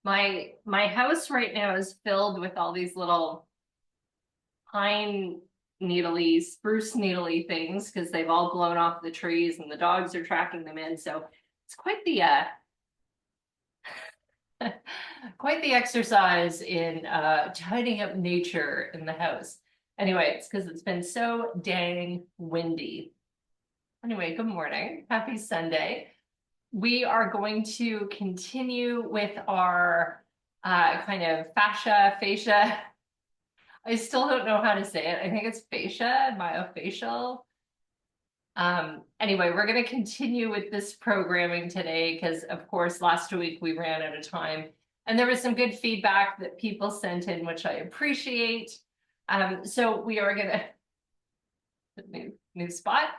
My house right now is filled with all these little pine needly, spruce needly things because they've all blown off the trees and the dogs are tracking them in. So it's quite the quite the exercise in tidying up nature in the house. Anyway, it's because it's been so dang windy. Anyway, good morning. Happy Sunday. We are going to continue with our kind of fascia. I still don't know how to say it. I think it's fascia, myofascial. Anyway, we're going to continue with this programming today because, of course, last week we ran out of time and there was some good feedback that people sent in, which I appreciate. So we are going to, new spot.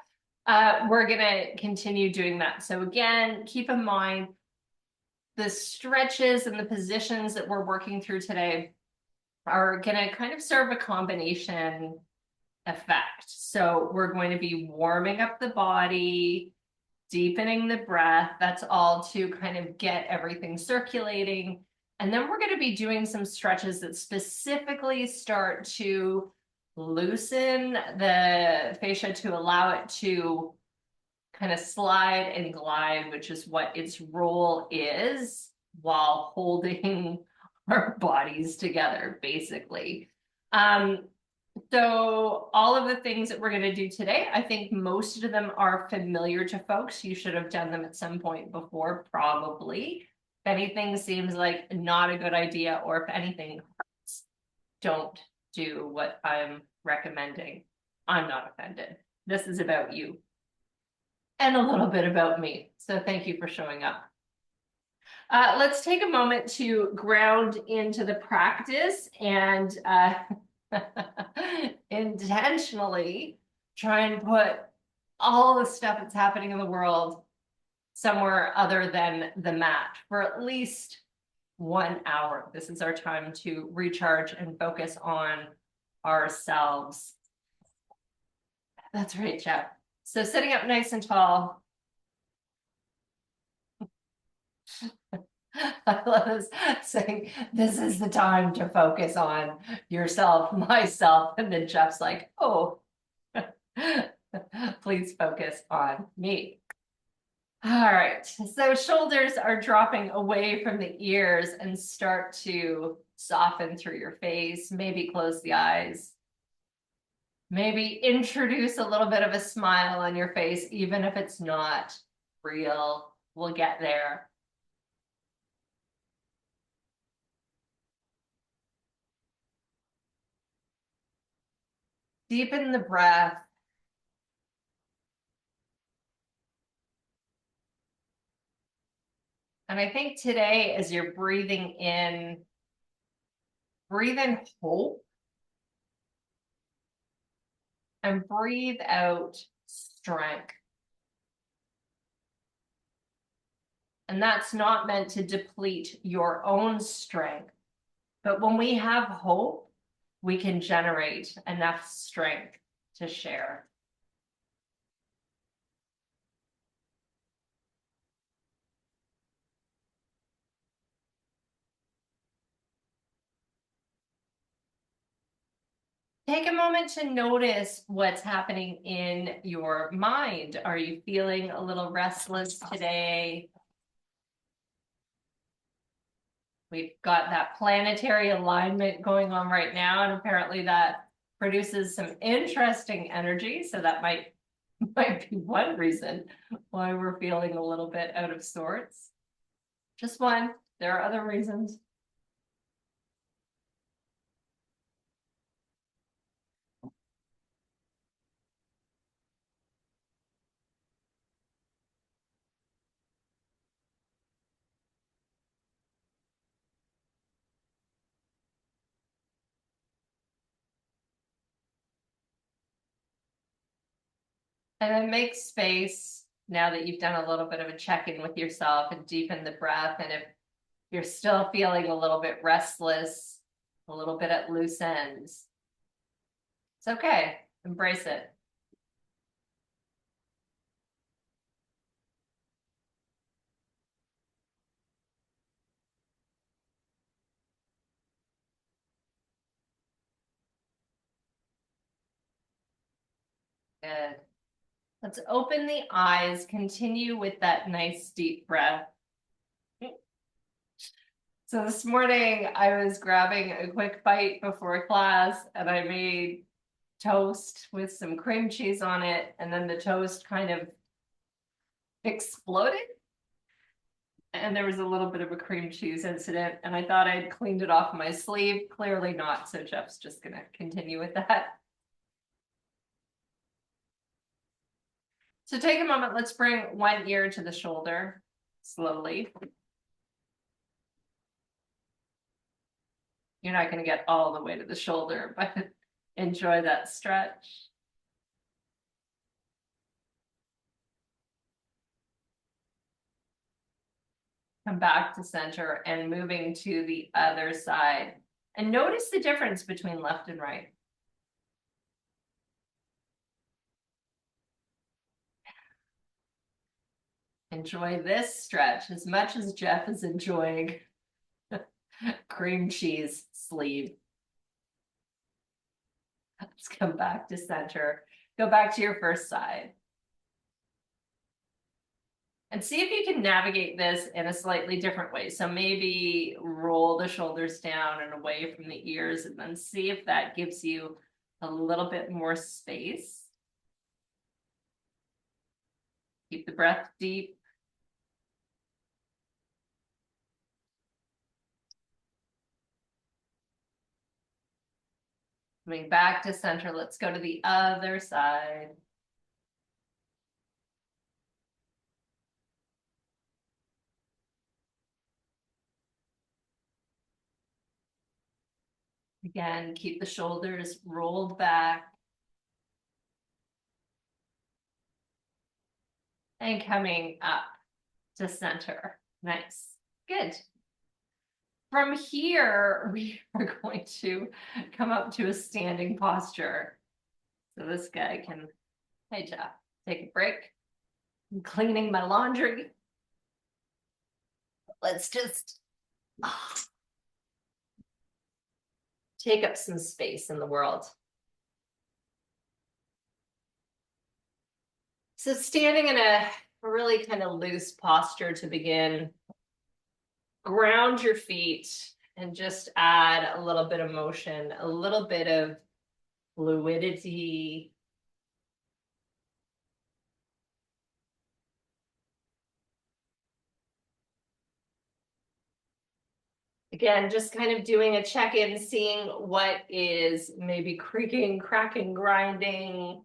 We're going to continue doing that. So again, keep in mind the stretches and the positions that we're working through today are going to kind of serve a combination effect. So we're going to be warming up the body, deepening the breath. That's all to kind of get everything circulating. And then we're going to be doing some stretches that specifically start to loosen the fascia to allow it to kind of slide and glide, which is what its role is while holding our bodies together, basically. So all of the things that we're going to do today, I think most of them are familiar to folks. You should have done them at some point before, probably. If anything seems like not a good idea, or if anything hurts, don't do what I'm recommending. I'm not offended. This is about you and a little bit about me. So thank you for showing up. Let's take a moment to ground into the practice and intentionally try and put all the stuff that's happening in the world somewhere other than the mat for at least 1 hour. This is our time to recharge and focus on ourselves. That's right, Jeff. So sitting up nice and tall. I love this saying, this is the time to focus on yourself, myself. And then Jeff's like, oh, please focus on me. All right, so shoulders are dropping away from the ears and start to soften through your face. Maybe close the eyes. Maybe introduce a little bit of a smile on your face, even if it's not real. We'll get there. Deepen the breath. And I think today, as you're breathing in, breathe in hope and breathe out strength. And that's not meant to deplete your own strength. But when we have hope, we can generate enough strength to share. Take a moment to notice what's happening in your mind. Are you feeling a little restless today? We've got that planetary alignment going on right now, and apparently that produces some interesting energy. So that might be one reason why we're feeling a little bit out of sorts. Just one. There are other reasons. And then make space now that you've done a little bit of a check-in with yourself and deepen the breath. And if you're still feeling a little bit restless, a little bit at loose ends, it's okay. Embrace it. Good. Let's open the eyes, continue with that nice deep breath. So this morning I was grabbing a quick bite before class and I made toast with some cream cheese on it, and then the toast kind of exploded and there was a little bit of a cream cheese incident, and I thought I'd cleaned it off my sleeve. Clearly not, so Jeff's just gonna continue with that. So take a moment, let's bring one ear to the shoulder slowly. You're not going to get all the way to the shoulder, but enjoy that stretch. Come back to center and moving to the other side. And notice the difference between left and right. Enjoy this stretch as much as Jeff is enjoying cream cheese sleeve. Let's come back to center. Go back to your first side. And see if you can navigate this in a slightly different way. So maybe roll the shoulders down and away from the ears, and then see if that gives you a little bit more space. Keep the breath deep. Coming back to center, let's go to the other side. Again, keep the shoulders rolled back. And coming up to center. Nice. Good. From here, we are going to come up to a standing posture. So this guy can, hey Jeff, take a break. I'm cleaning my laundry. Let's just take up some space in the world. So standing in a really kind of loose posture to begin, ground your feet and just add a little bit of motion, a little bit of fluidity. Again, just kind of doing a check-in, seeing what is maybe creaking, cracking, grinding.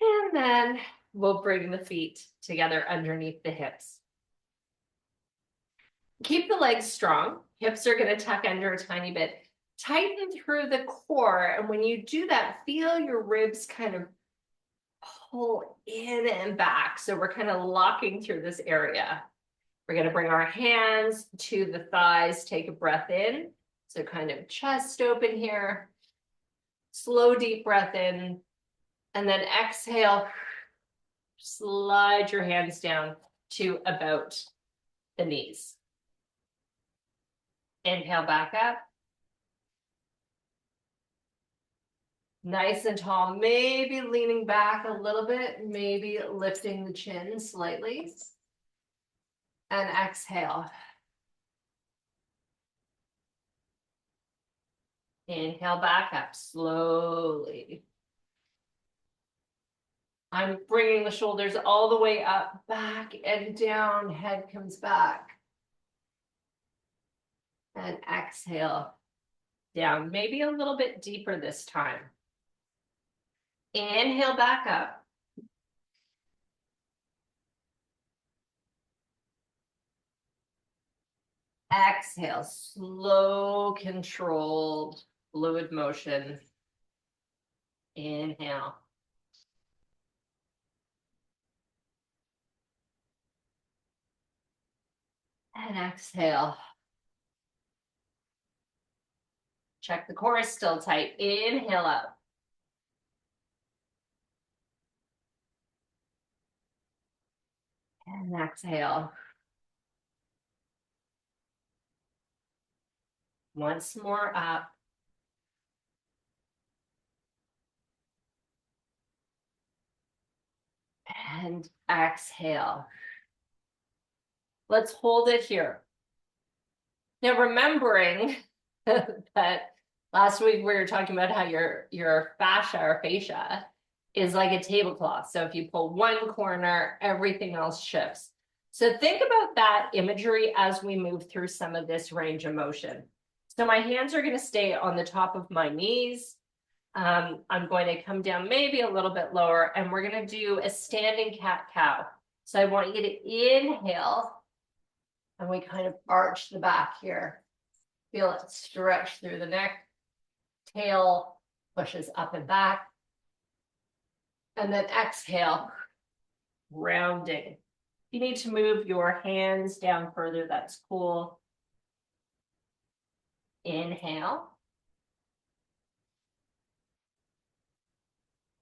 And then we'll bring the feet together underneath the hips. Keep the legs strong. Hips are going to tuck under a tiny bit. Tighten through the core. And when you do that, feel your ribs kind of pull in and back. So we're kind of locking through this area. We're going to bring our hands to the thighs. Take a breath in. So kind of chest open here. Slow, deep breath in. And then exhale. Slide your hands down to about the knees. Inhale back up. Nice and tall, maybe leaning back a little bit, maybe lifting the chin slightly. And exhale. Inhale back up slowly. I'm bringing the shoulders all the way up, back and down, head comes back. And exhale down, maybe a little bit deeper this time. Inhale back up. Exhale, slow, controlled, fluid motion. Inhale. And exhale. Check the core is still tight. Inhale up. And exhale. Once more up. And exhale. Let's hold it here. Now, remembering that last week we were talking about how your fascia or fascia is like a tablecloth. So if you pull one corner, everything else shifts. So think about that imagery as we move through some of this range of motion. So my hands are going to stay on the top of my knees. I'm going to come down maybe a little bit lower, and we're going to do a standing cat-cow. So I want you to inhale, and we kind of arch the back here. Feel it stretch through the neck. Tail pushes up and back. And then exhale, rounding. If you need to move your hands down further, that's cool. Inhale.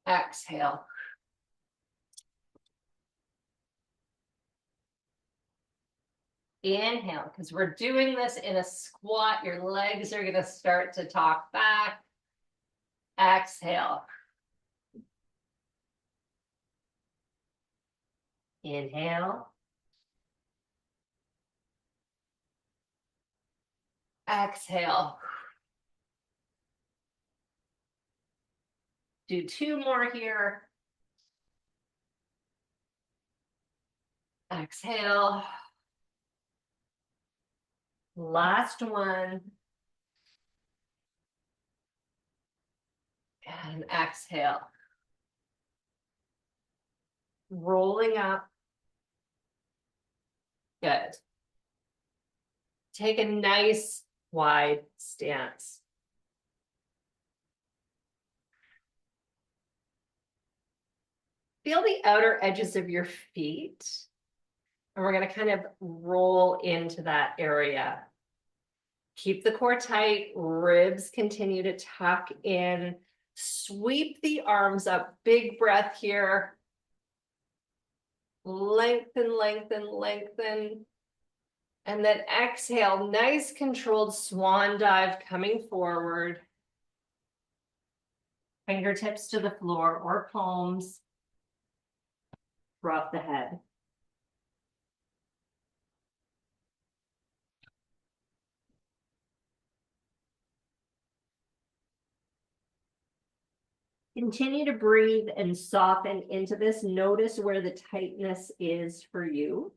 Exhale. Inhale, because we're doing this in a squat. Your legs are going to start to talk back. Exhale. Inhale. Exhale. Do two more here. Exhale. Last one. And exhale. Rolling up. Good. Take a nice wide stance. Feel the outer edges of your feet. And we're going to kind of roll into that area. Keep the core tight, ribs continue to tuck in. Sweep the arms up, big breath here. Lengthen, lengthen, lengthen. And then exhale, nice controlled swan dive coming forward. Fingertips to the floor or palms. Drop the head. Continue to breathe and soften into this. Notice where the tightness is for you.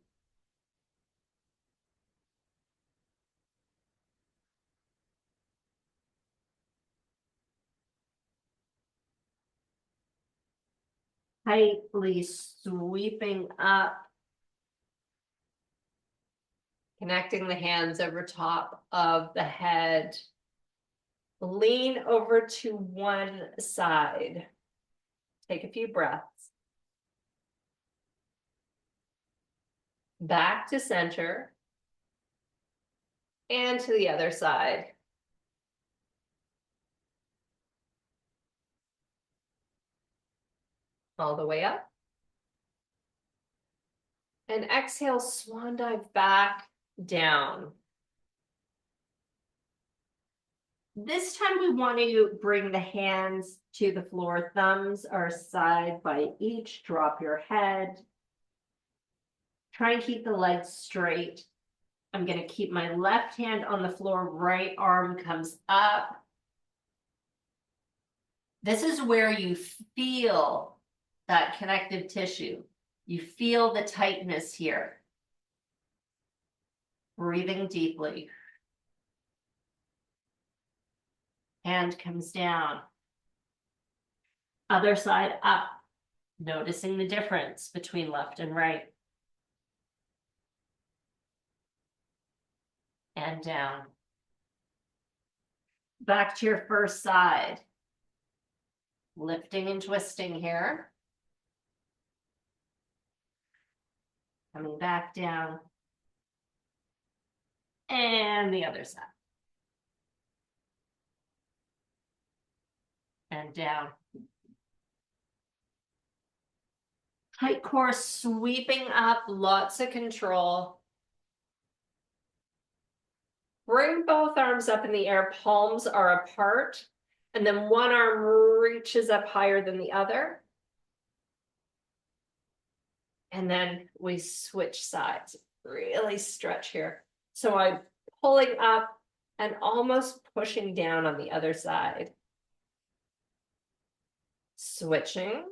Tightly sweeping up. Connecting the hands over top of the head. Lean over to one side. Take a few breaths. Back to center. And to the other side. All the way up. And exhale, swan dive back down. This time we want to bring the hands to the floor. Thumbs are side by each. Drop your head. Try and keep the legs straight. I'm going to keep my left hand on the floor. Right arm comes up. This is where you feel that connective tissue. You feel the tightness here. Breathing deeply. Hand comes down. Other side up. Noticing the difference between left and right. And down. Back to your first side. Lifting and twisting here. Coming back down. And the other side. And down. Tight core sweeping up, lots of control. Bring both arms up in the air, palms are apart, and then one arm reaches up higher than the other. And then we switch sides, really stretch here. So I'm pulling up and almost pushing down on the other side. Switching.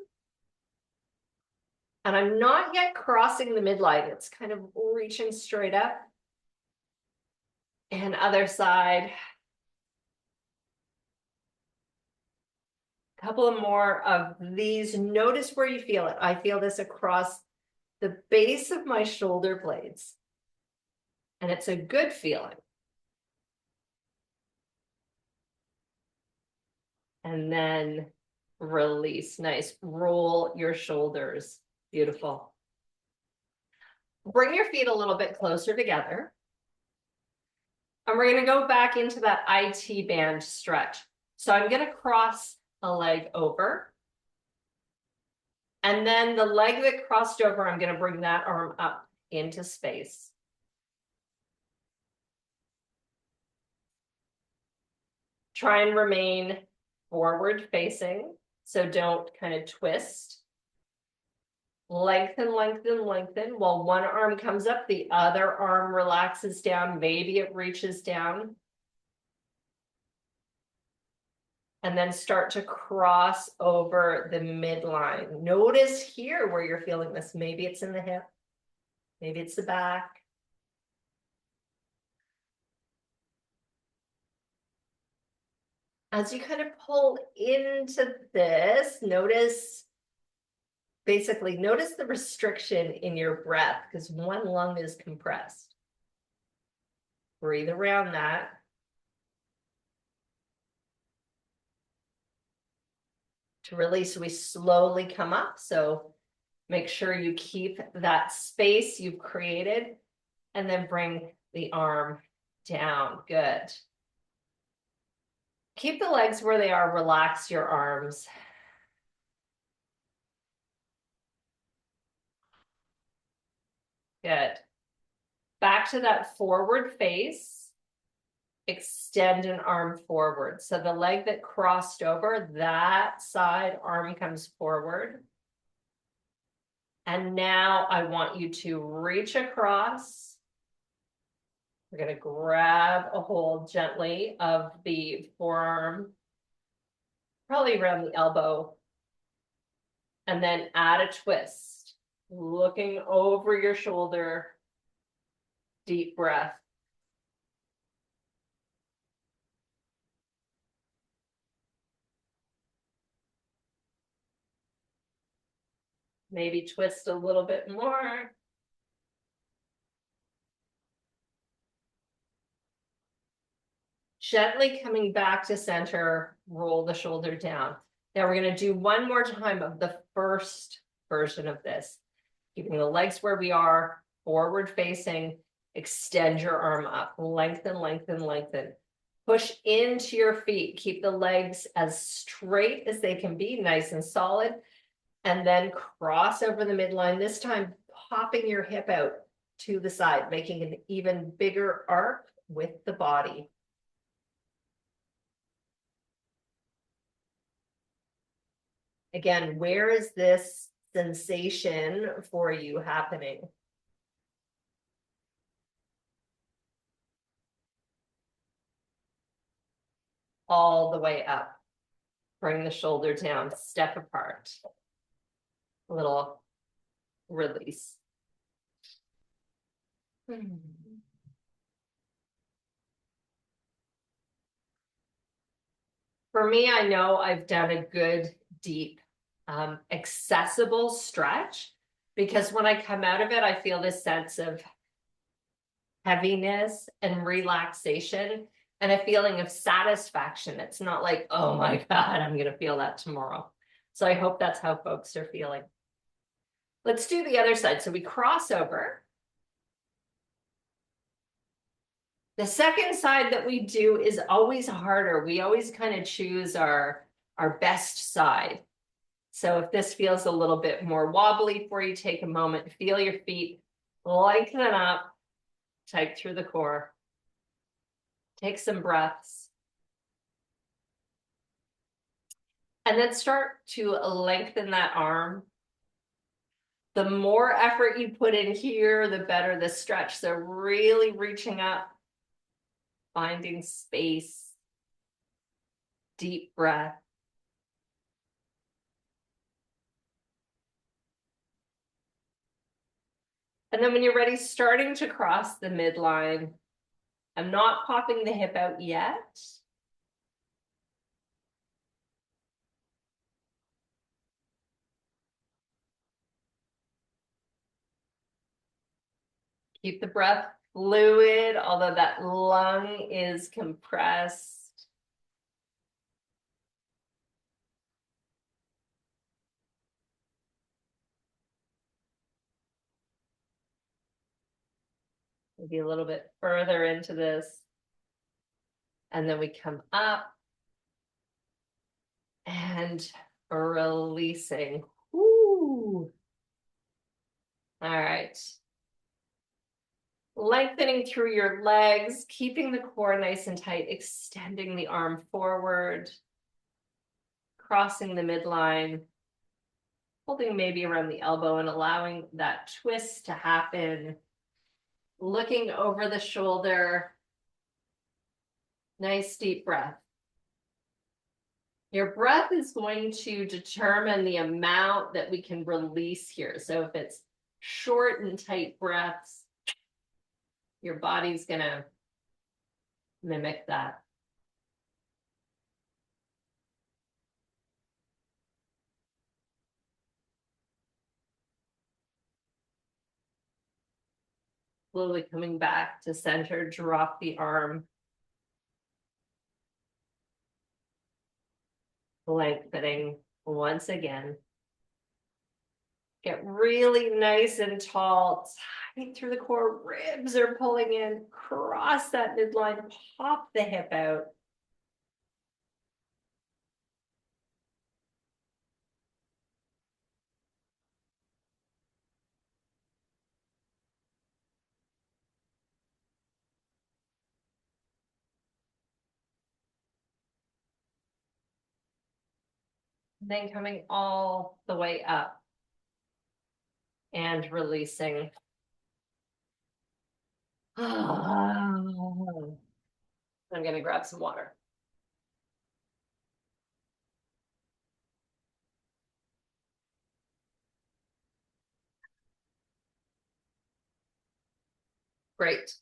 And I'm not yet crossing the midline. It's kind of reaching straight up. And other side. A couple of more of these. Notice where you feel it. I feel this across the base of my shoulder blades. And it's a good feeling. And then release. Nice. Roll your shoulders. Beautiful. Bring your feet a little bit closer together. And we're going to go back into that IT band stretch. So I'm going to cross a leg over. And then the leg that crossed over, I'm going to bring that arm up into space. Try and remain forward facing. So don't kind of twist. Lengthen, lengthen, lengthen. While one arm comes up, the other arm relaxes down. Maybe it reaches down. And then start to cross over the midline. Notice here where you're feeling this. Maybe it's in the hip. Maybe it's the back. As you kind of pull into this, notice the restriction in your breath because one lung is compressed. Breathe around that. To release, we slowly come up. So make sure you keep that space you've created and then bring the arm down. Good. Keep the legs where they are. Relax your arms. Good. Back to that forward face. Extend an arm forward. So the leg that crossed over, that side arm comes forward. And now I want you to reach across. We're going to grab a hold gently of the forearm, probably around the elbow, and then add a twist, looking over your shoulder, deep breath. Maybe twist a little bit more. Gently coming back to center, roll the shoulder down. Now we're going to do one more time of the first version of this. Keeping the legs where we are, forward facing, extend your arm up, lengthen, lengthen, lengthen. Push into your feet. Keep the legs as straight as they can be, nice and solid. And then cross over the midline, this time popping your hip out to the side, making an even bigger arc with the body. Again, where is this sensation for you happening? All the way up. Bring the shoulder down, step apart. A little release. For me, I know I've done a good, deep, accessible stretch because when I come out of it, I feel this sense of heaviness and relaxation and a feeling of satisfaction. It's not like, oh my God, I'm going to feel that tomorrow. So I hope that's how folks are feeling. Let's do the other side. So we cross over. The second side that we do is always harder. We always kind of choose our best side. So if this feels a little bit more wobbly for you, take a moment, feel your feet, lengthen up, tight through the core. Take some breaths. And then start to lengthen that arm. The more effort you put in here, the better the stretch. So really reaching up, finding space, deep breath. And then when you're ready, starting to cross the midline. I'm not popping the hip out yet. Keep the breath fluid, although that lung is compressed. Maybe a little bit further into this. And then we come up and releasing. Woo. All right. Lengthening through your legs, keeping the core nice and tight, extending the arm forward, crossing the midline, holding maybe around the elbow and allowing that twist to happen. Looking over the shoulder. Nice deep breath. Your breath is going to determine the amount that we can release here. So if it's short and tight breaths, your body's gonna mimic that. Slowly coming back to center, drop the arm. Lengthening once again. Get really nice and tall, tight through the core, ribs are pulling in, cross that midline, pop the hip out. Then coming all the way up and releasing. I'm going to grab some water. Great.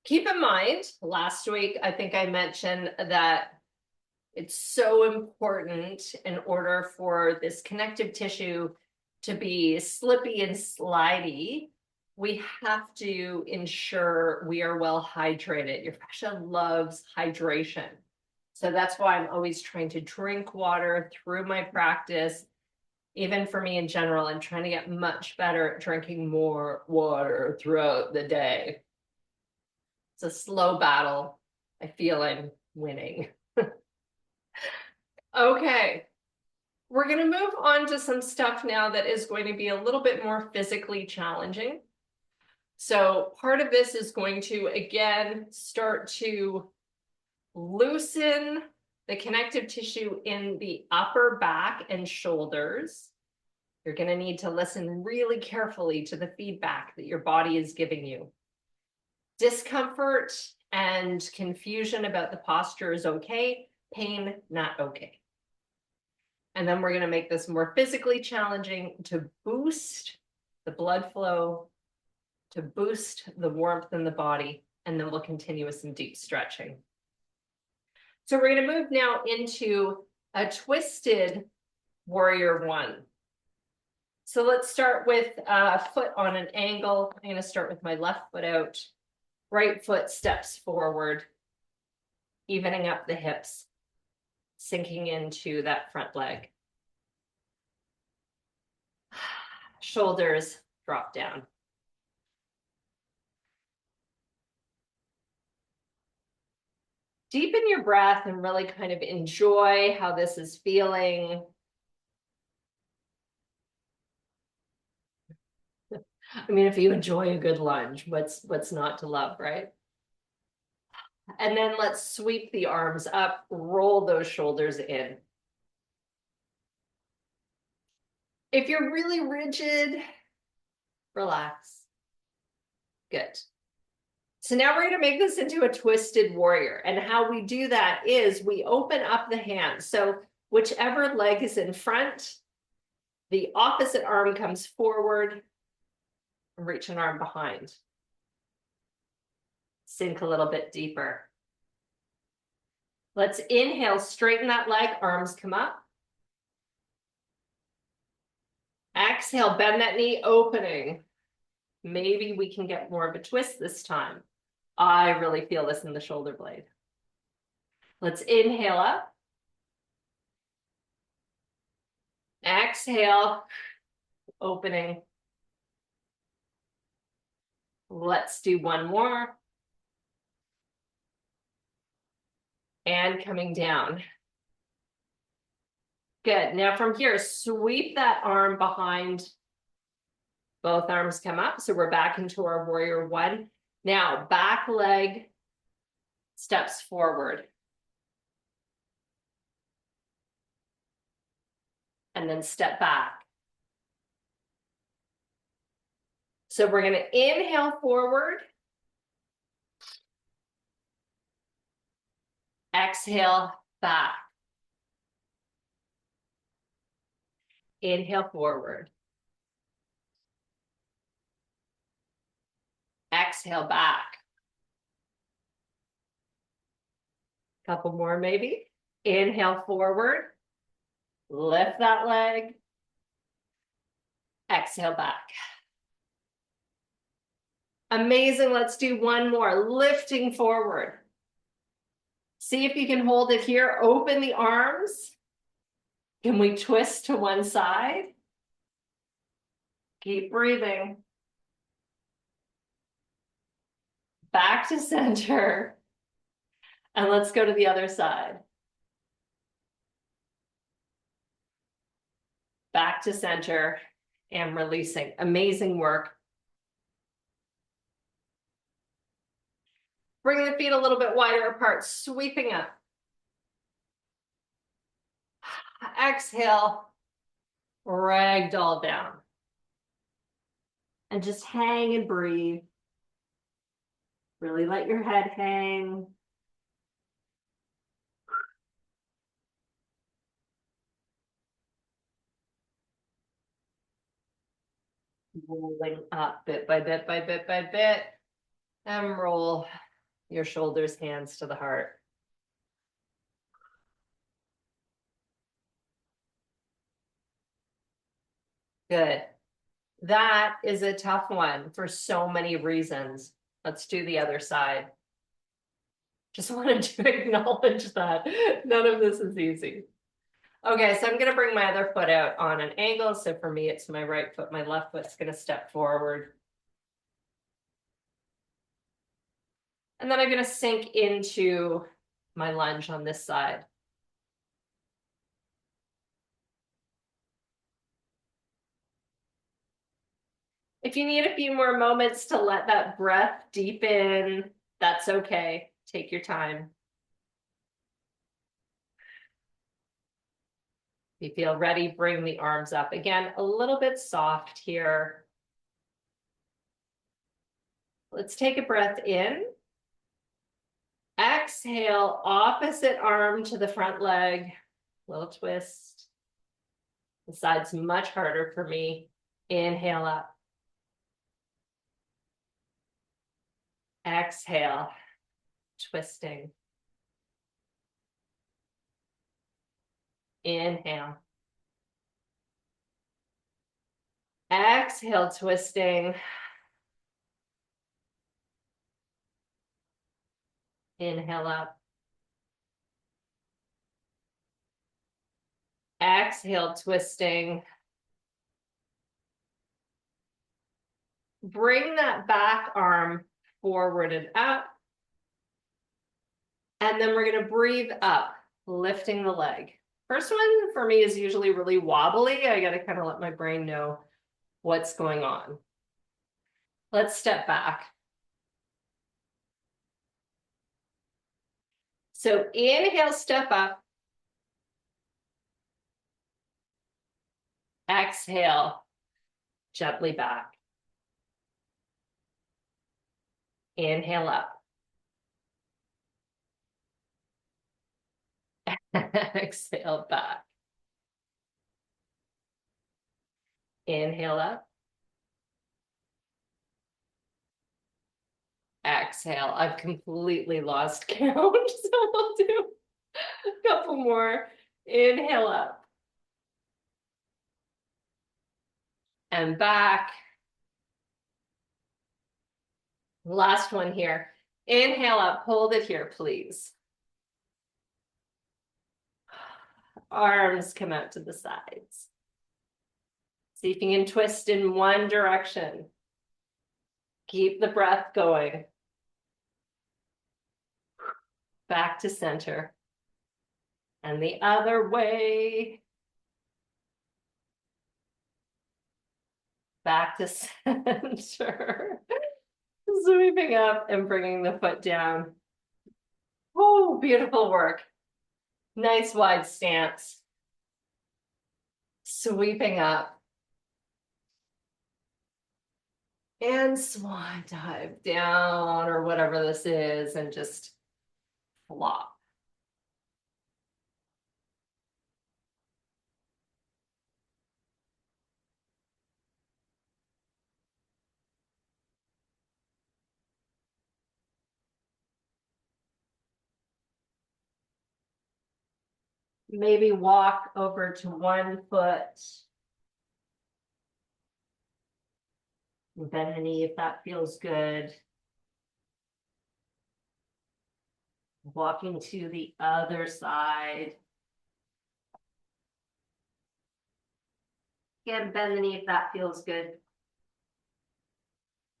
Keep in mind, last week, I think I mentioned that it's so important in order for this connective tissue to be slippy and slidey, we have to ensure we are well hydrated. Your fascia loves hydration. So that's why I'm always trying to drink water through my practice. Even for me in general, I'm trying to get much better at drinking more water throughout the day. It's a slow battle. I feel I'm winning. Okay, we're going to move on to some stuff now that is going to be a little bit more physically challenging. So part of this is going to, again, start to loosen the connective tissue in the upper back and shoulders. You're going to need to listen really carefully to the feedback that your body is giving you. Discomfort and confusion about the posture is okay. Pain, not okay. And then we're going to make this more physically challenging to boost the blood flow, to boost the warmth in the body, and then we'll continue with some deep stretching. So we're going to move now into a twisted warrior one. So let's start with a foot on an angle. I'm going to start with my left foot out. Right foot steps forward, evening up the hips, sinking into that front leg. Shoulders drop down. Deepen your breath and really kind of enjoy how this is feeling. I mean, if you enjoy a good lunge, what's not to love, right? And then let's sweep the arms up, roll those shoulders in. If you're really rigid, relax. Good. So now we're going to make this into a twisted warrior. And how we do that is we open up the hands. So whichever leg is in front, the opposite arm comes forward, and reach an arm behind. Sink a little bit deeper. Let's inhale, straighten that leg, arms come up. Exhale, bend that knee, opening. Maybe we can get more of a twist this time. I really feel this in the shoulder blade. Let's inhale up. Exhale, opening. Let's do one more. And coming down. Good. Now from here, sweep that arm behind. Both arms come up. So we're back into our warrior one. Now back leg steps forward. And then step back. So we're going to inhale forward. Exhale back. Inhale forward. Exhale back. Couple more maybe. Inhale forward. Lift that leg. Exhale back. Amazing. Let's do one more. Lifting forward. See if you can hold it here. Open the arms. Can we twist to one side? Keep breathing. Back to center. And let's go to the other side. Back to center and releasing. Amazing work. Bring the feet a little bit wider apart, sweeping up. Exhale, ragdoll down. And just hang and breathe. Really let your head hang. Rolling up bit by bit by bit by bit. And roll your shoulders, hands to the heart. Good. That is a tough one for so many reasons. Let's do the other side. Just wanted to acknowledge that none of this is easy. Okay, so I'm going to bring my other foot out on an angle. So for me, it's my right foot. My left foot's going to step forward. And then I'm going to sink into my lunge on this side. If you need a few more moments to let that breath deepen, that's okay. Take your time. If you feel ready, bring the arms up. Again, a little bit soft here. Let's take a breath in. Exhale, opposite arm to the front leg. Little twist. The side's much harder for me. Inhale up. Exhale, twisting. Inhale. Exhale, twisting. Inhale up. Exhale, twisting. Bring that back arm forward and up. And then we're going to breathe up, lifting the leg. First one for me is usually really wobbly. I got to kind of let my brain know what's going on. Let's step back. So inhale, step up. Exhale, gently back. Inhale up. Exhale back. Inhale up. Exhale. I've completely lost count, so we'll do a couple more. Inhale up. And back. Last one here. Inhale up. Hold it here, please. Arms come out to the sides. See if you can twist in one direction. Keep the breath going. Back to center. And the other way. Back to center. Sweeping up and bringing the foot down. Oh, beautiful work. Nice wide stance. Sweeping up. And swan dive down or whatever this is and just flop. Maybe walk over to one foot. Bend the knee if that feels good. Walking to the other side. Again, bend the knee if that feels good.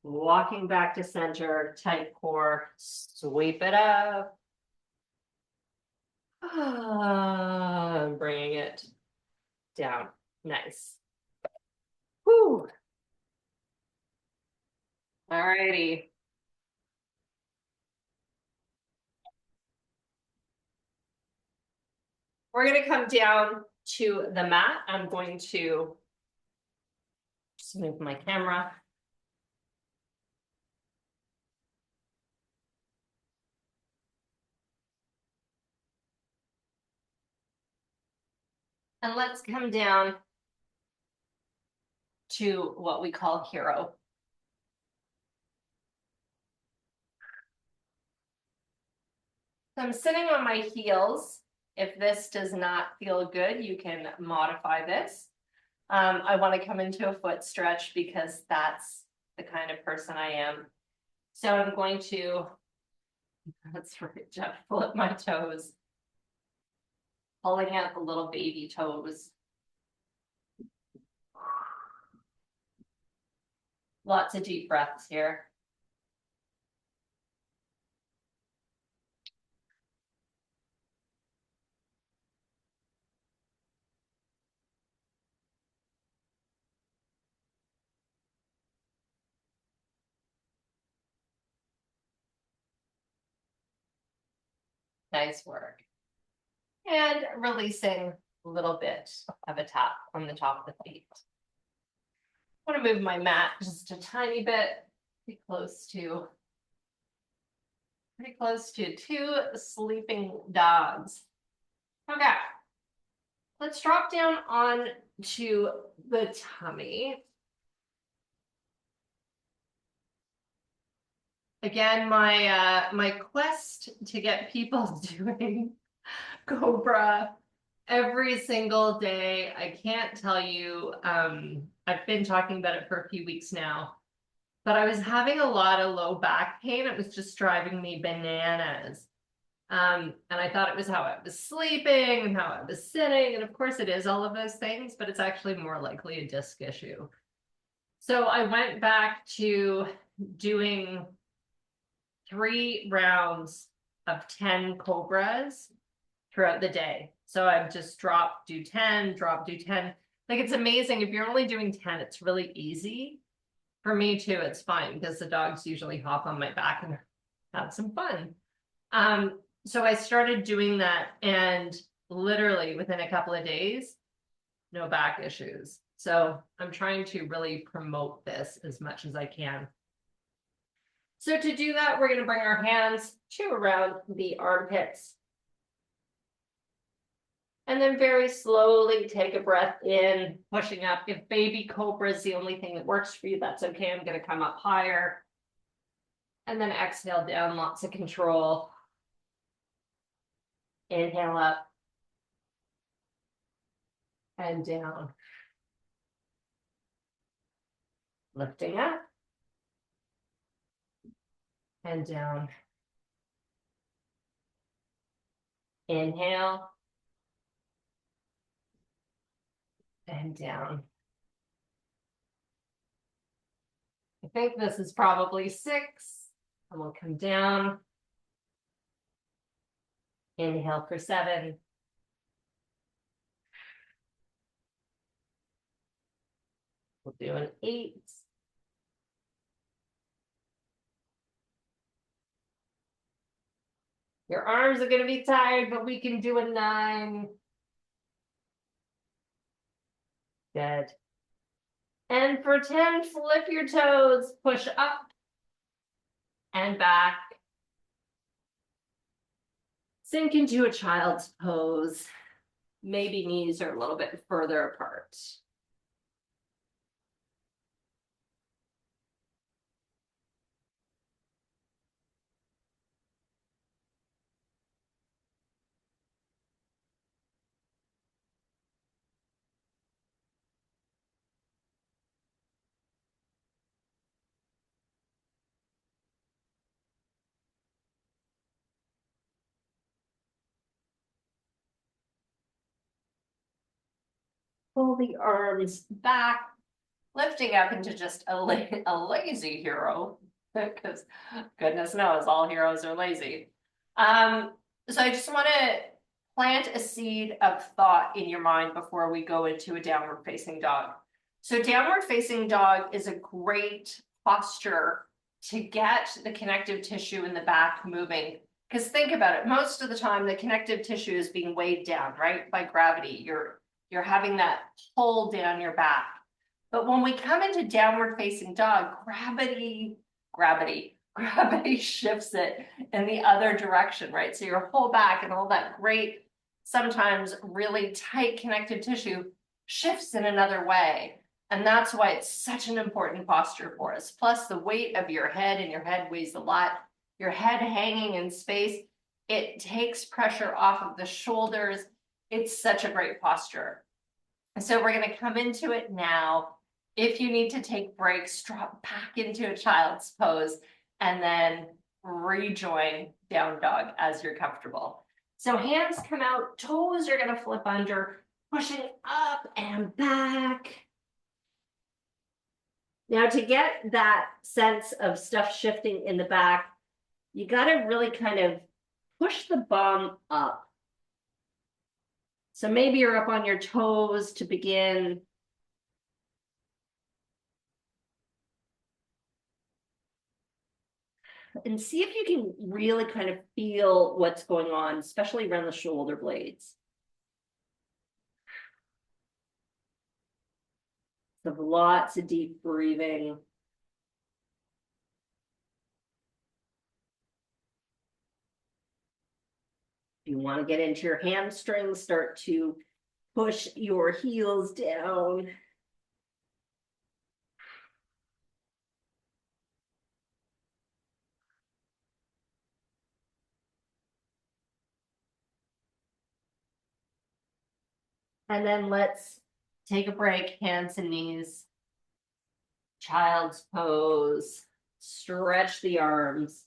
Walking back to center, tight core, sweep it up. Bringing it down. Nice. Whew. All righty. We're going to come down to the mat. I'm going to just move my camera. And let's come down to what we call hero. So I'm sitting on my heels. If this does not feel good, you can modify this. I want to come into a foot stretch because that's the kind of person I am. So I'm going to, that's right, Jeff, flip my toes. Pulling out the little baby toes. Lots of deep breaths here. Nice work. And releasing a little bit of a tap on the top of the feet. I want to move my mat just a tiny bit, pretty close to two sleeping dogs. Okay, let's drop down on to the tummy. Again, my quest to get people doing Cobra every single day. I can't tell you, I've been talking about it for a few weeks now, but I was having a lot of low back pain. It was just driving me bananas. And I thought it was how I was sleeping and how I was sitting. And of course it is all of those things, but it's actually more likely a disc issue. So I went back to doing 3 rounds of 10 Cobras throughout the day. So I've just do 10. Like, it's amazing. If you're only doing 10, it's really easy. For me too, it's fine because the dogs usually hop on my back and have some fun. So I started doing that, and literally within a couple of days, no back issues. So I'm trying to really promote this as much as I can. So to do that, we're going to bring our hands to around the armpits. And then very slowly take a breath in, pushing up. If baby cobra is the only thing that works for you, that's okay. I'm going to come up higher. And then exhale down, lots of control. Inhale up. And down. Lifting up. And down. Inhale. And down. I think this is probably 6. And we'll come down. Inhale for 7. We'll do an 8. Your arms are going to be tired, but we can do a 9. Good. And for 10, flip your toes, push up and back. Sink into a child's pose. Maybe knees are a little bit further apart. Pull the arms back, lifting up into just a lazy hero, because goodness knows all heroes are lazy. So I just want to plant a seed of thought in your mind before we go into a downward facing dog. So downward facing dog is a great posture to get the connective tissue in the back moving. Because think about it, most of the time the connective tissue is being weighed down, right, by gravity. You're having that pull down your back. But when we come into downward facing dog, gravity shifts it in the other direction, right? So your whole back and all that great, sometimes really tight connective tissue shifts in another way. And that's why it's such an important posture for us. Plus the weight of your head, and your head weighs a lot. Your head hanging in space, it takes pressure off of the shoulders. It's such a great posture. So we're going to come into it now. If you need to take breaks, drop back into a child's pose and then rejoin down dog as you're comfortable. So hands come out, toes are going to flip under, pushing up and back. Now to get that sense of stuff shifting in the back, you got to really kind of push the bum up. So maybe you're up on your toes to begin. And see if you can really kind of feel what's going on, especially around the shoulder blades. So lots of deep breathing. If you want to get into your hamstrings, start to push your heels down. And then let's take a break, hands and knees. Child's pose. Stretch the arms.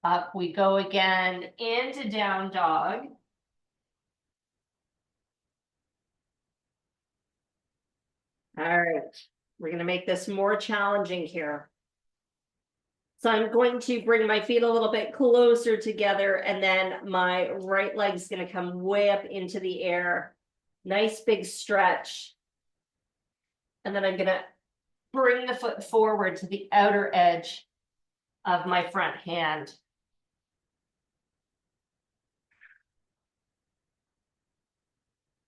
Up we go again into down dog. All right, we're going to make this more challenging here. So I'm going to bring my feet a little bit closer together, and then my right leg's going to come way up into the air. Nice big stretch. And then I'm gonna bring the foot forward to the outer edge of my front hand.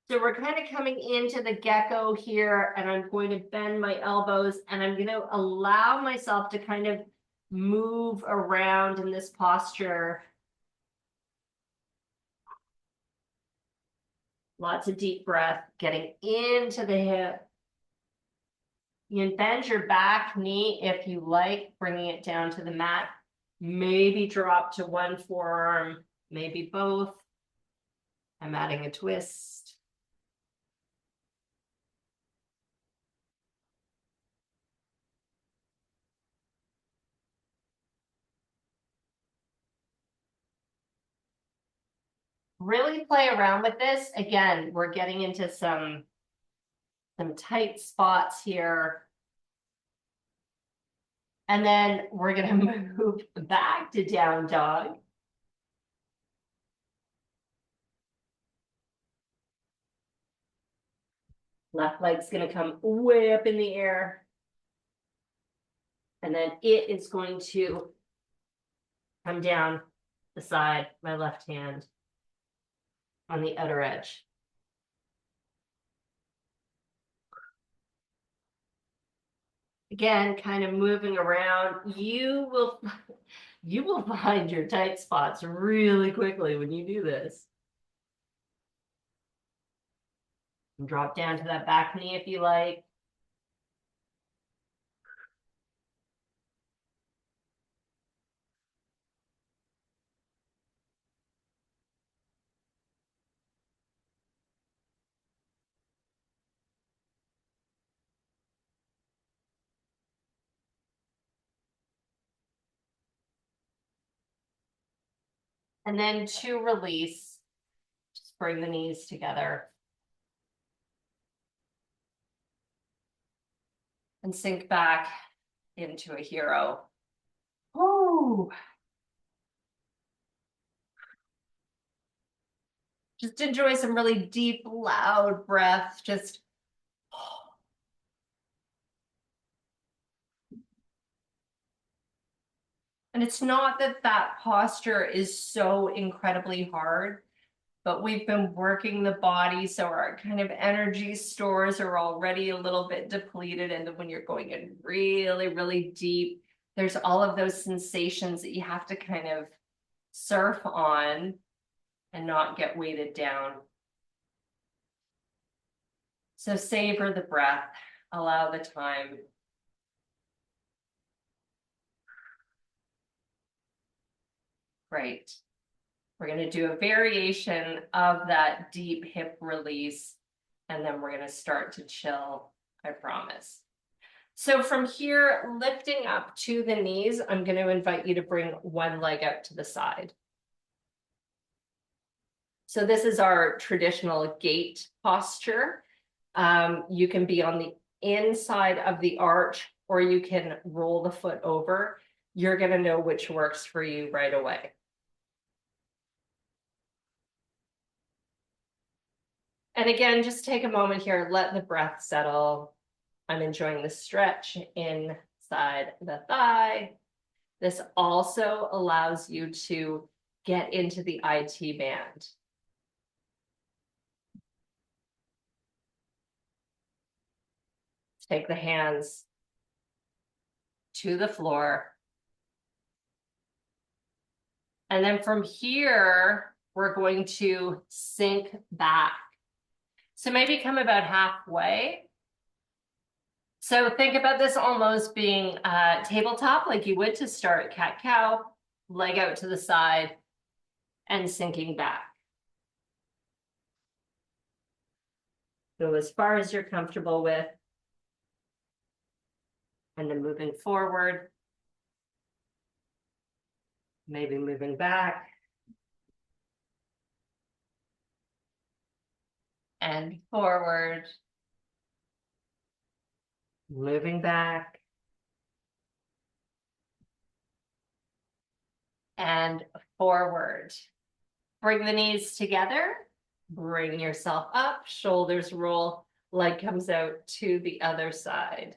So we're kind of coming into the gecko here, and I'm going to bend my elbows, and I'm going to allow myself to kind of move around in this posture. Lots of deep breath, getting into the hip. You can bend your back knee if you like, bringing it down to the mat. Maybe drop to one forearm, maybe both. I'm adding a twist. Really play around with this. Again, we're getting into some tight spots here. And then we're gonna move back to down dog. Left leg's gonna come way up in the air. And then it is going to come down the side, my left hand on the outer edge. Again, kind of moving around. You will find your tight spots really quickly when you do this. And drop down to that back knee if you like. And then to release, just bring the knees together. And sink back into a hero. Ooh. Just enjoy some really deep, loud breath. Just and it's not that that posture is so incredibly hard, but we've been working the body, so our kind of energy stores are already a little bit depleted. And then when you're going in really, really deep, there's all of those sensations that you have to kind of surf on and not get weighted down. So savor the breath, allow the time. Great. We're going to do a variation of that deep hip release, and then we're going to start to chill, I promise. So from here, lifting up to the knees, I'm going to invite you to bring one leg out to the side. So this is our traditional gate posture. You can be on the inside of the arch, or you can roll the foot over. You're going to know which works for you right away. And again, just take a moment here, let the breath settle. I'm enjoying the stretch inside the thigh. This also allows you to get into the IT band. Take the hands to the floor. And then from here, we're going to sink back. So maybe come about halfway. So think about this almost being tabletop, like you would to start cat-cow, leg out to the side, and sinking back. Go as far as you're comfortable with. And then moving forward. Maybe moving back. And forward. Moving back. And forward. Bring the knees together. Bring yourself up, shoulders roll Leg comes out to the other side.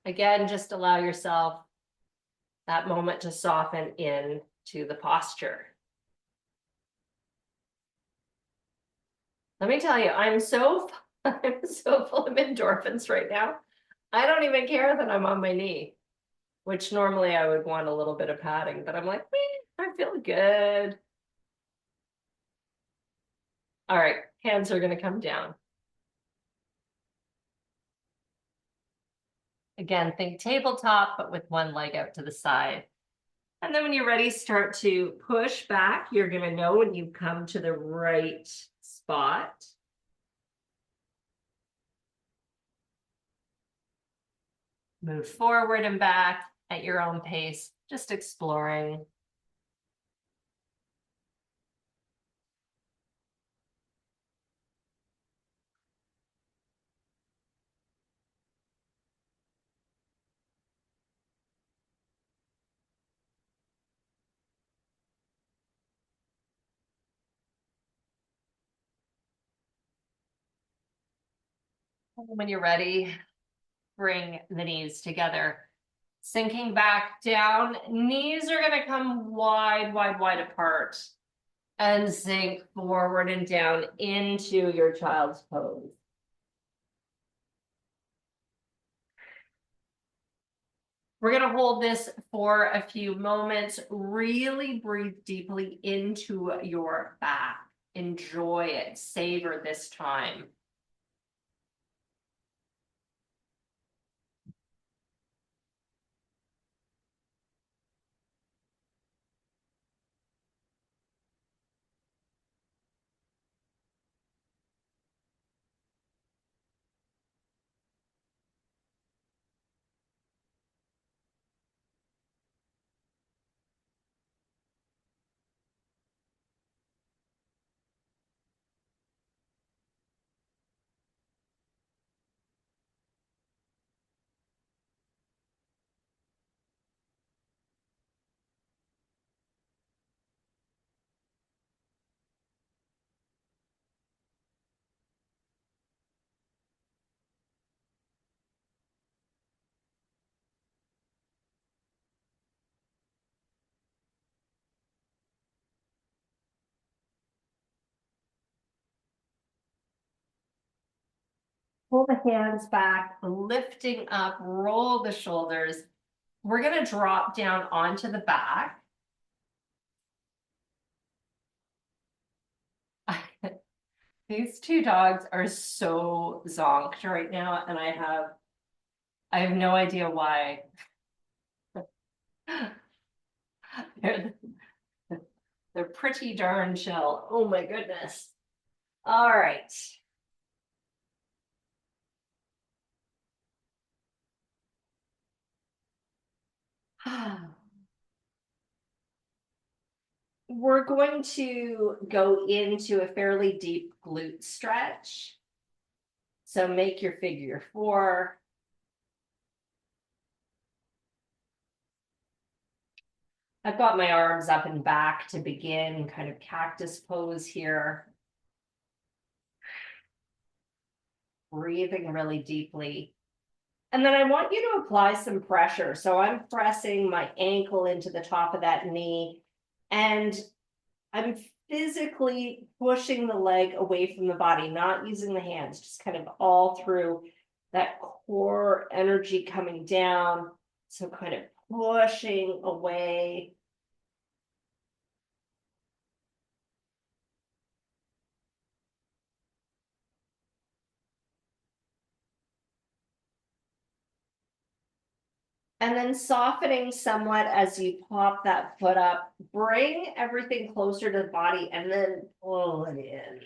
Again, just allow yourself that moment to soften in to the posture. Let me tell you, I'm so full of endorphins right now. I don't even care that I'm on my knee, which normally I would want a little bit of padding, but I'm like, I feel good. All right, hands are going to come down. Again, think tabletop, but with one leg out to the side. And then when you're ready, start to push back. You're going to know when you come to the right spot. Move forward and back at your own pace, just exploring. When you're ready, bring the knees together. Sinking back down, knees are going to come wide, wide, wide apart. And sink forward and down into your child's pose. We're going to hold this for a few moments. Really breathe deeply into your back. Enjoy it. Savor this time. Pull the hands back, lifting up, roll the shoulders. We're going to drop down onto the back. These two dogs are so zonked right now, and I have no idea why. They're, they're pretty darn chill. Oh my goodness. All right. We're going to go into a fairly deep glute stretch. So make your figure four. I've got my arms up and back to begin, kind of cactus pose here. Breathing really deeply. And then I want you to apply some pressure. So I'm pressing my ankle into the top of that knee, and I'm physically pushing the leg away from the body, not using the hands, just kind of all through that core energy coming down. So kind of pushing away. And then softening somewhat as you pop that foot up. Bring everything closer to the body and then pull it in.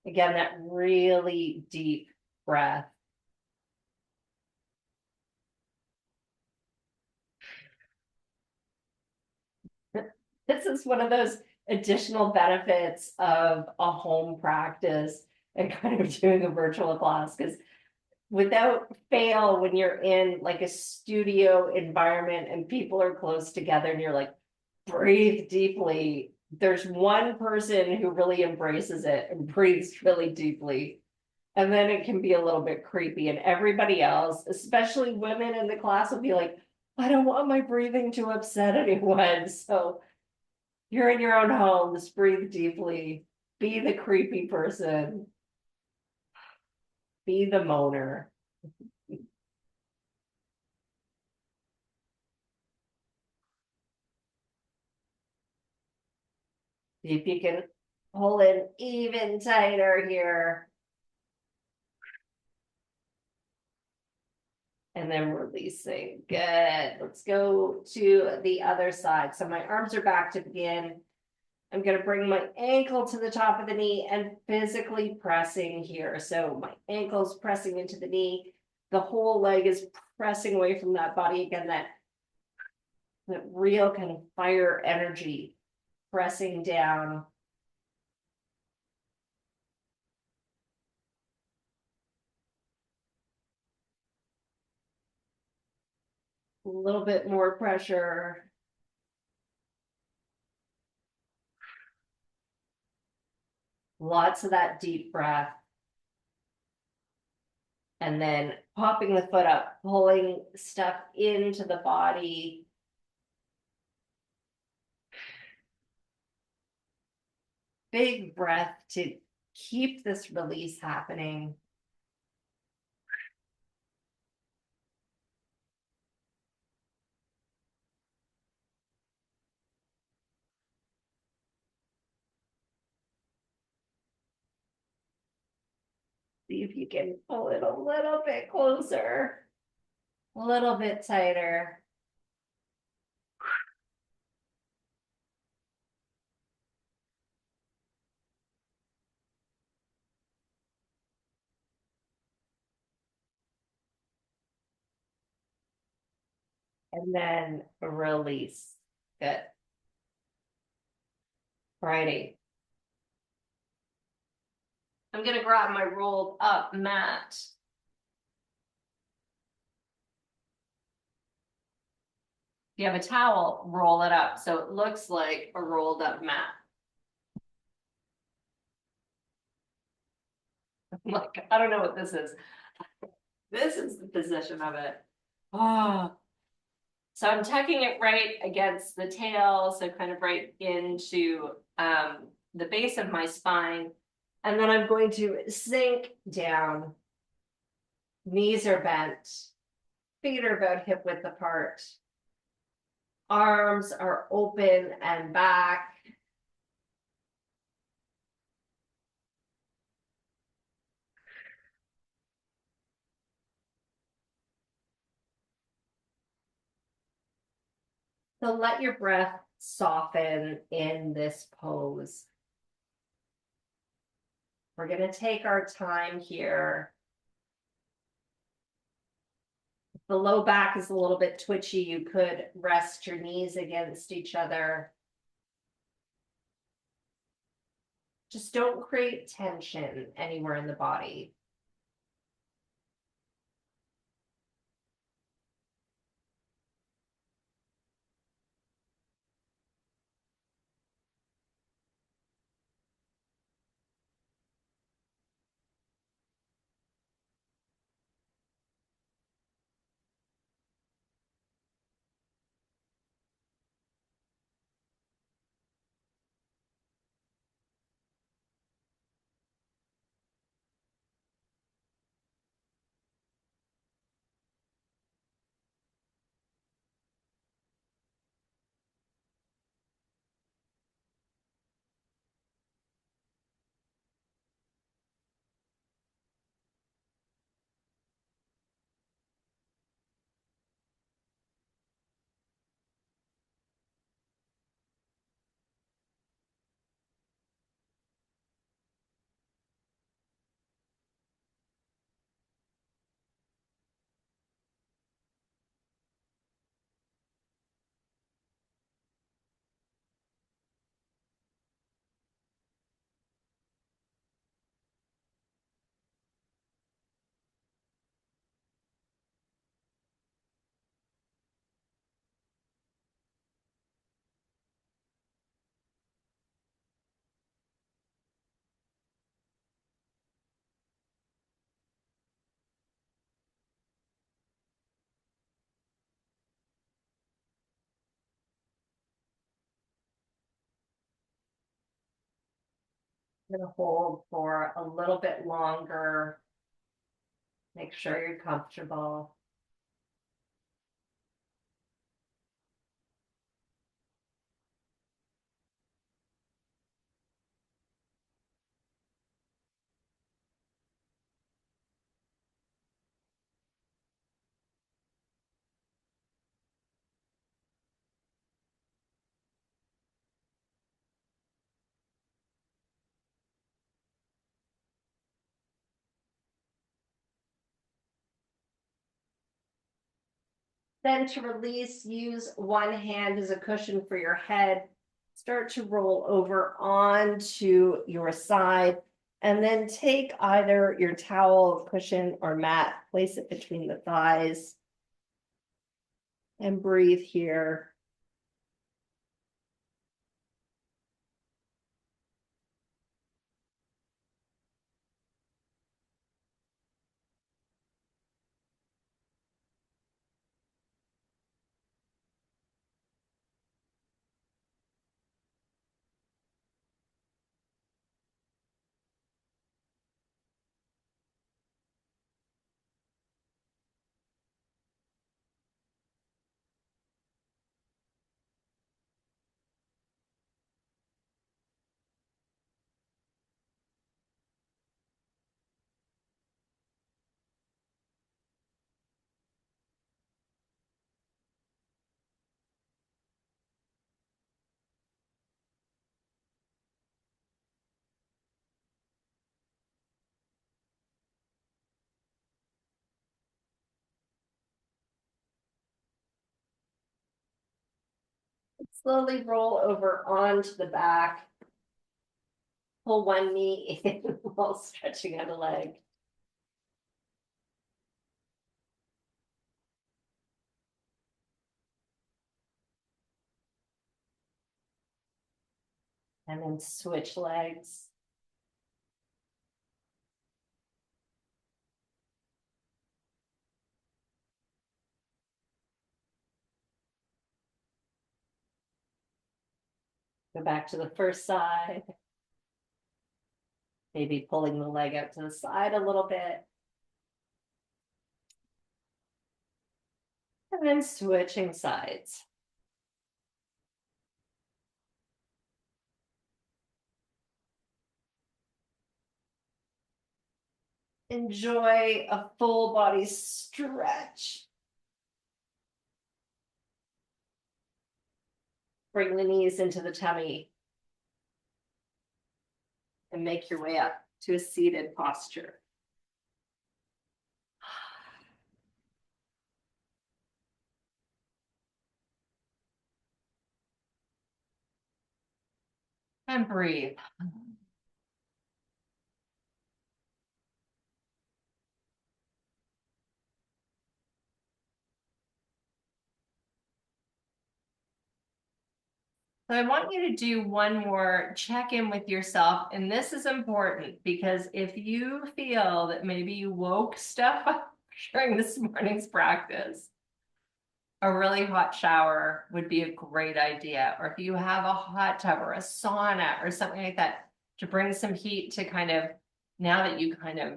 Again, that really deep breath. This is one of those additional benefits of a home practice and kind of doing a virtual class, because without fail, when you're in like a studio environment and people are close together and you're like, breathe deeply. There's one person who really embraces it and breathes really deeply. And then it can be a little bit creepy. And everybody else, especially women in the class, will be like, I don't want my breathing to upset anyone. So you're in your own home, just breathe deeply, be the creepy person, be the moaner. See if you can pull in even tighter here. And then releasing. Good. Let's go to the other side. So my arms are back to begin. I'm going to bring my ankle to the top of the knee and physically pressing here. So my ankle's pressing into the knee. The whole leg is pressing away from that body. Again, that real kind of fire energy pressing down. A little bit more pressure. Lots of that deep breath. And then popping the foot up, pulling stuff into the body. Big breath to keep this release happening. See if you can pull it a little bit closer, a little bit tighter. And then release. Good. Righty. I'm going to grab my rolled up mat. If you have a towel, roll it up so it looks like a rolled up mat. Like, I don't know what this is. This is the position of it. Oh. So I'm tucking it right against the tail, so kind of right into the base of my spine. And then I'm going to sink down. Knees are bent. Feet are about hip width apart. Arms are open and back. So let your breath soften in this pose. We're going to take our time here. If the low back is a little bit twitchy, you could rest your knees against each other. Just don't create tension anywhere in the body. gonna hold for a little bit longer. Make sure you're comfortable. Then to release, use one hand as a cushion for your head. Start to roll over onto your side, and then take either your towel, cushion, or mat, place it between the thighs, and breathe here. Slowly roll over onto the back. Pull one knee in while stretching out a leg. And then switch legs. Go back to the first side. Maybe pulling the leg out to the side a little bit. And then switching sides. Enjoy a full body stretch. Bring the knees into the tummy. And make your way up to a seated posture. And breathe. So I want you to do one more check-in with yourself. And this is important because if you feel that maybe you woke stuff up during this morning's practice, a really hot shower would be a great idea. Or if you have a hot tub or a sauna or something like that, to bring some heat to kind of, now that you kind of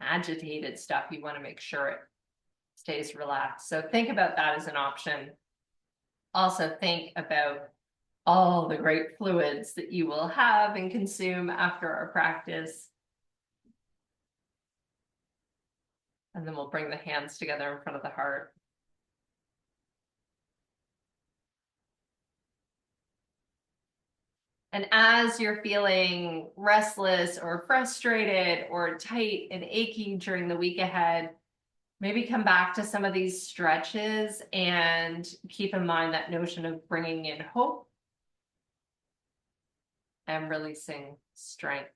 agitated stuff, you want to make sure it stays relaxed. So think about that as an option. Also think about all the great fluids that you will have and consume after our practice. And then we'll bring the hands together in front of the heart. And as you're feeling restless or frustrated or tight and achy during the week ahead, maybe come back to some of these stretches and keep in mind that notion of bringing in hope and releasing strength.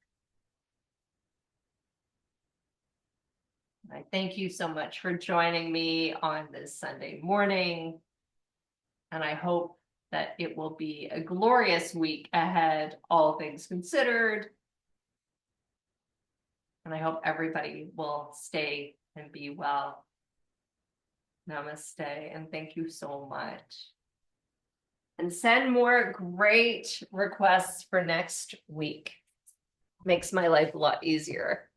I thank you so much for joining me on this Sunday morning. And I hope that it will be a glorious week ahead, all things considered. And I hope everybody will stay and be well. Namaste, and thank you so much. And send more great requests for next week. makes my life a lot easier.